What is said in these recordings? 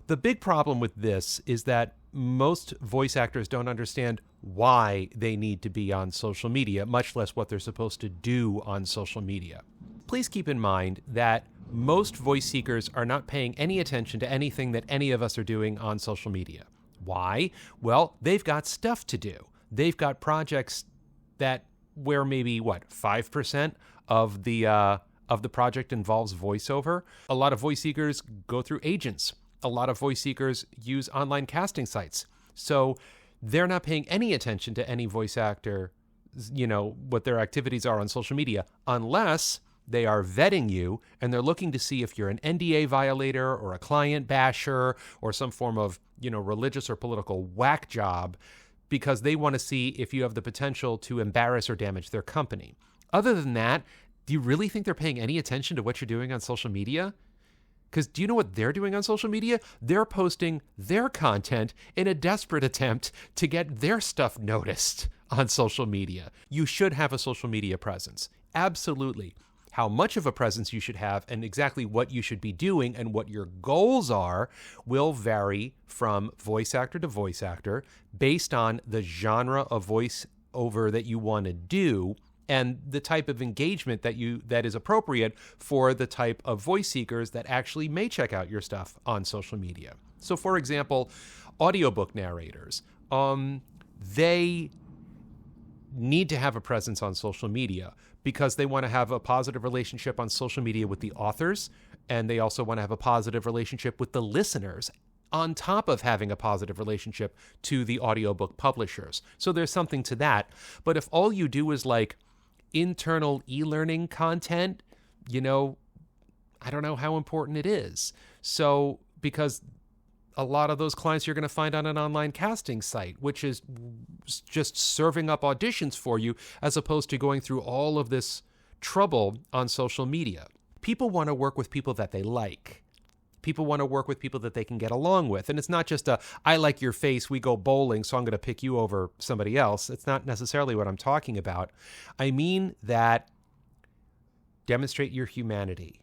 The big problem with this is that most voice actors don't understand why they need to be on social media, much less what they're supposed to do on social media. Please keep in mind that most voice seekers are not paying any attention to anything that any of us are doing on social media. Why? Well, they've got stuff to do. They've got projects that where maybe 5% of the project involves voiceover. A lot of voice seekers go through agents. A lot of voice seekers use online casting sites. So they're not paying any attention to any voice actor, what their activities are on social media, unless they are vetting you and they're looking to see if you're an NDA violator or a client basher or some form of, religious or political whack job, because they want to see if you have the potential to embarrass or damage their company. Other than that, do you really think they're paying any attention to what you're doing on social media? Because do you know what they're doing on social media? They're posting their content in a desperate attempt to get their stuff noticed on social media. You should have a social media presence. Absolutely. How much of a presence you should have and exactly what you should be doing and what your goals are will vary from voice actor to voice actor based on the genre of voiceover that you want to do and the type of engagement that is appropriate for the type of voice seekers that actually may check out your stuff on social media. So, for example, audiobook narrators, they need to have a presence on social media because they want to have a positive relationship on social media with the authors, and they also want to have a positive relationship with the listeners on top of having a positive relationship to the audiobook publishers. So there's something to that. But if all you do is internal e-learning content, I don't know how important it is. So, because a lot of those clients you're going to find on an online casting site, which is just serving up auditions for you as opposed to going through all of this trouble on social media. People want to work with people that they like. People want to work with people that they can get along with. And it's not just I like your face, we go bowling, so I'm going to pick you over somebody else. It's not necessarily what I'm talking about. I mean that demonstrate your humanity.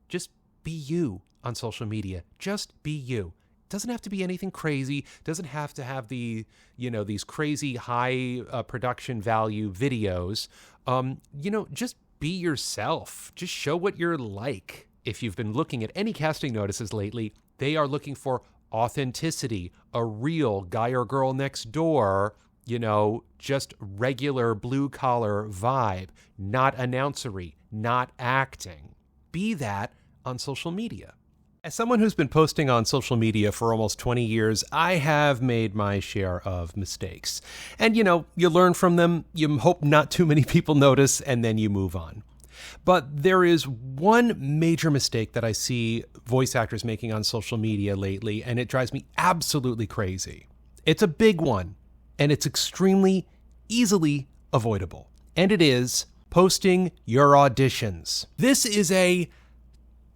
Just be you on social media. Just be you. Doesn't have to be anything crazy. Doesn't have to have these crazy high production value videos. Just be yourself. Just show what you're like. If you've been looking at any casting notices lately, they are looking for authenticity, a real guy or girl next door, just regular blue collar vibe, not announcery, not acting. Be that on social media. As someone who's been posting on social media for almost 20 years, I have made my share of mistakes. And, you learn from them, you hope not too many people notice, and then you move on. But there is one major mistake that I see voice actors making on social media lately, and it drives me absolutely crazy. It's a big one, and it's extremely easily avoidable. And it is posting your auditions. This is a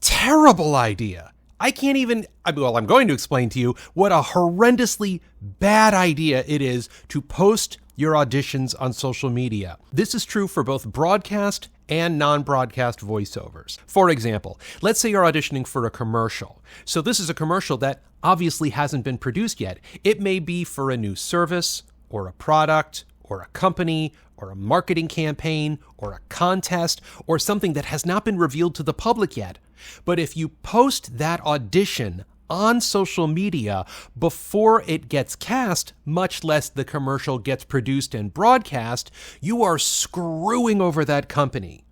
terrible idea. I'm going to explain to you what a horrendously bad idea it is to post your auditions on social media. This is true for both broadcast and non-broadcast voiceovers. For example, let's say you're auditioning for a commercial. So this is a commercial that obviously hasn't been produced yet. It may be for a new service or a product or a company or a marketing campaign or a contest or something that has not been revealed to the public yet. But if you post that audition on social media before it gets cast, much less the commercial gets produced and broadcast, you are screwing over that company.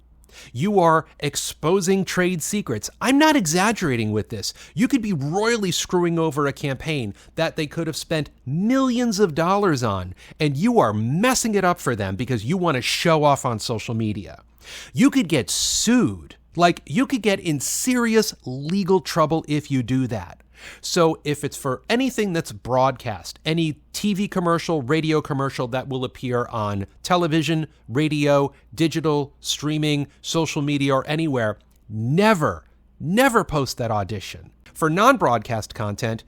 You are exposing trade secrets. I'm not exaggerating with this. You could be royally screwing over a campaign that they could have spent millions of dollars on, and you are messing it up for them because you want to show off on social media. You could get sued. You could get in serious legal trouble if you do that. So if it's for anything that's broadcast, any TV commercial, radio commercial that will appear on television, radio, digital, streaming, social media, or anywhere, never post that audition. For non-broadcast content,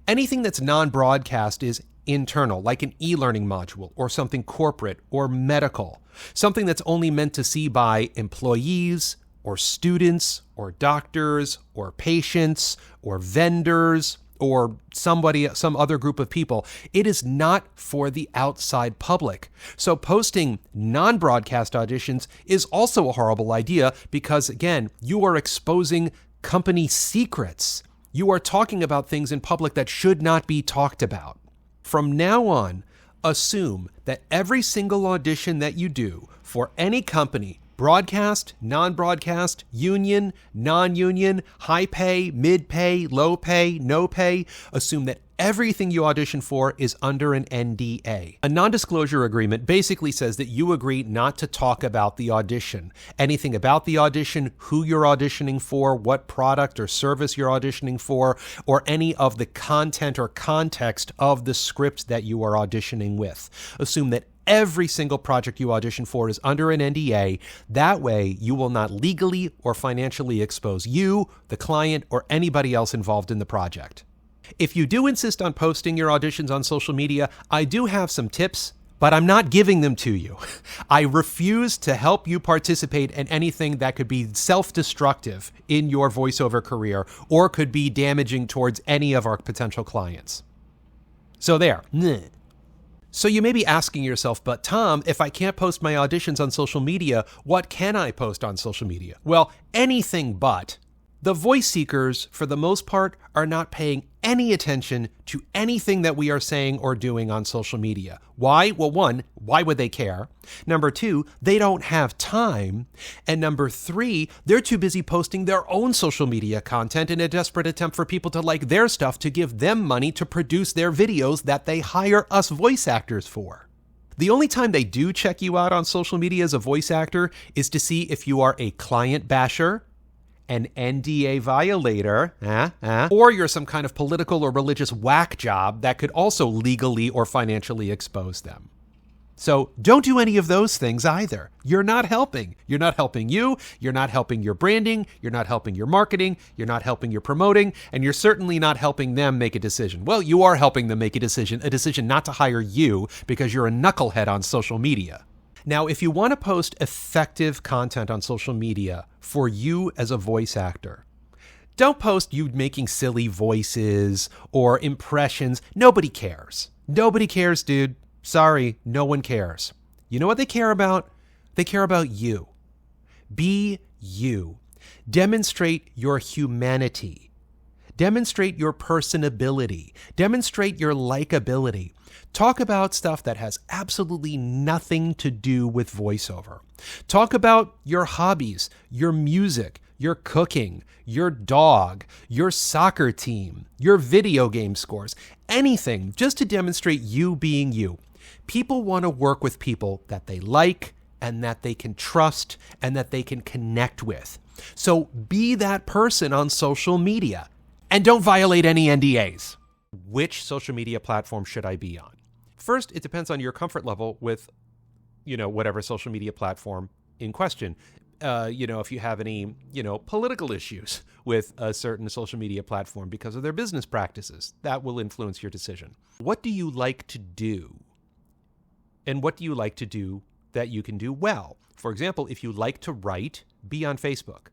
anything that's non-broadcast is internal, like an e-learning module or something corporate or medical, something that's only meant to see by employees, or students or doctors or patients or vendors or some other group of people. It is not for the outside public. So posting non-broadcast auditions is also a horrible idea because, again, you are exposing company secrets. You are talking about things in public that should not be talked about. From now on, assume that every single audition that you do for any company, broadcast, non-broadcast, union, non-union, high pay, mid pay, low pay, no pay, assume that everything you audition for is under an NDA. A non-disclosure agreement basically says that you agree not to talk about the audition, anything about the audition, who you're auditioning for, what product or service you're auditioning for, or any of the content or context of the script that you are auditioning with. Assume that every single project you audition for is under an NDA. That way, you will not legally or financially expose you, the client, or anybody else involved in the project. If you do insist on posting your auditions on social media, I do have some tips, but I'm not giving them to you. I refuse to help you participate in anything that could be self-destructive in your voiceover career or could be damaging towards any of our potential clients. So there. So you may be asking yourself, but Tom, if I can't post my auditions on social media, what can I post on social media? Well, anything but. The voice seekers, for the most part, are not paying any attention to anything that we are saying or doing on social media. Why? Well, one, why would they care? Number two, they don't have time. And number three, they're too busy posting their own social media content in a desperate attempt for people to like their stuff to give them money to produce their videos that they hire us voice actors for. The only time they do check you out on social media as a voice actor is to see if you are a client basher, an NDA violator, or you're some kind of political or religious whack job that could also legally or financially expose them. So don't do any of those things either. You're not helping. You're not helping you. You're not helping your branding. You're not helping your marketing. You're not helping your promoting. And you're certainly not helping them make a decision. Well, you are helping them make a decision not to hire you because you're a knucklehead on social media. Now, if you want to post effective content on social media for you as a voice actor, don't post you making silly voices or impressions. Nobody cares. Nobody cares, dude. Sorry, no one cares. You know what they care about? They care about you. Be you. Demonstrate your humanity. Demonstrate your personability. Demonstrate your likability. Talk about stuff that has absolutely nothing to do with voiceover. Talk about your hobbies, your music, your cooking, your dog, your soccer team, your video game scores, anything just to demonstrate you being you. People want to work with people that they like and that they can trust and that they can connect with. So be that person on social media and don't violate any NDAs. Which social media platform should I be on? First, it depends on your comfort level with, whatever social media platform in question. If you have any, political issues with a certain social media platform because of their business practices, that will influence your decision. What do you like to do? And what do you like to do that you can do well? For example, if you like to write, be on Facebook.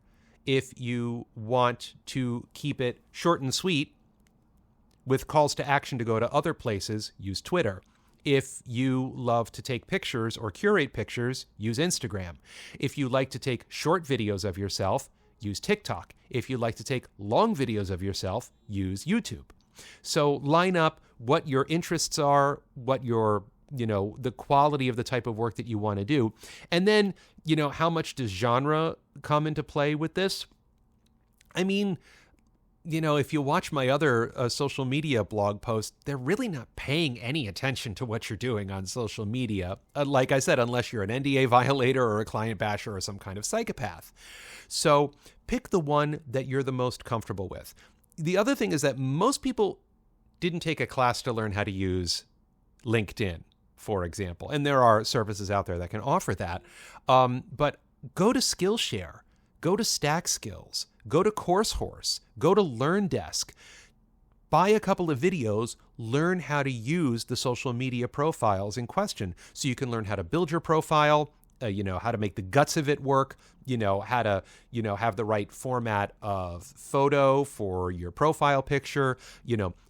If you want to keep it short and sweet with calls to action to go to other places, use Twitter. If you love to take pictures or curate pictures, use Instagram. If you like to take short videos of yourself, use TikTok. If you like to take long videos of yourself, use YouTube. So line up what your interests are, what your, the quality of the type of work that you want to do. And then, how much does genre come into play with this? I mean, if you watch my other social media blog posts, they're really not paying any attention to what you're doing on social media. Like I said, unless you're an NDA violator or a client basher or some kind of psychopath. So pick the one that you're the most comfortable with. The other thing is that most people didn't take a class to learn how to use LinkedIn, for example. And there are services out there that can offer that. But go to Skillshare. Go to Stack Skills, go to CourseHorse, go to LearnDesk, buy a couple of videos, learn how to use the social media profiles in question so you can learn how to build your profile, how to make the guts of it work, how to, have the right format of photo for your profile picture,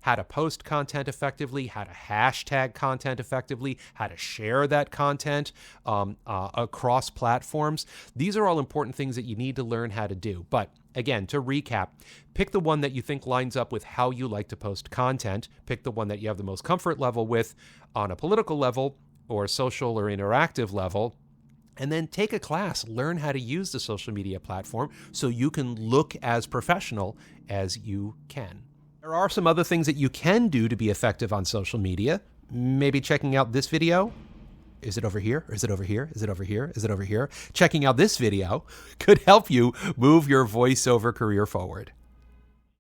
how to post content effectively, how to hashtag content effectively, how to share that content across platforms. These are all important things that you need to learn how to do. But again, to recap, pick the one that you think lines up with how you like to post content. Pick the one that you have the most comfort level with on a political level or social or interactive level. And then take a class, learn how to use the social media platform so you can look as professional as you can. There are some other things that you can do to be effective on social media. Maybe checking out this video. Is it over here? Or is it over here? Is it over here? Is it over here? Checking out this video could help you move your voiceover career forward.